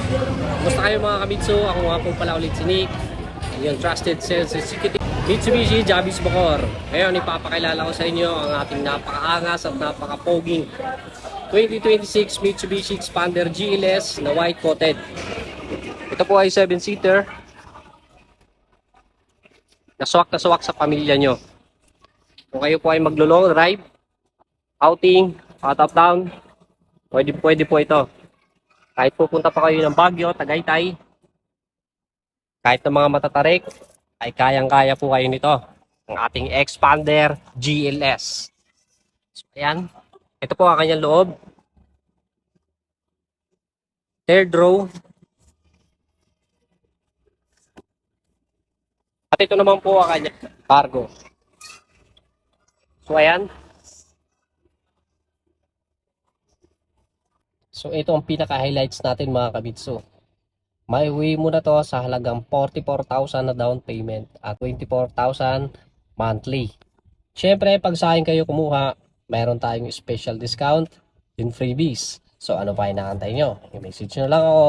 Kumusta kayo mga Kamitsu? Ako nga po pala ulit si Nick, yung trusted sales executive Mitsubishi Jabis Bacor. Ngayon ipapakilala ko sa inyo ang ating napakaangas at napakapoging 2026 Mitsubishi Expander GLS na white coated. Ito po ay 7-seater. Na swak sa pamilya nyo. Kung kayo po ay maglo-long drive, outing, out of town, pwede po ito. Kahit pupunta pa kayo ng Baguio, Tagaytay, kahit ng mga matatarik, ay kayang-kaya po kayo nito. Ang ating Expander GLS. So, ayan. Ito po ang kanyang loob. Third row. At ito naman po ang kanyang cargo. So, ayan. So, ito ang pinaka-highlights natin mga kabitso. May uwi mo na to sa halagang 44,000 na down payment at 24,000 monthly. Siyempre, pag sa akin kayo kumuha, mayroon tayong special discount and freebies. So, ano pa inaantay nyo? I-message nyo lang ako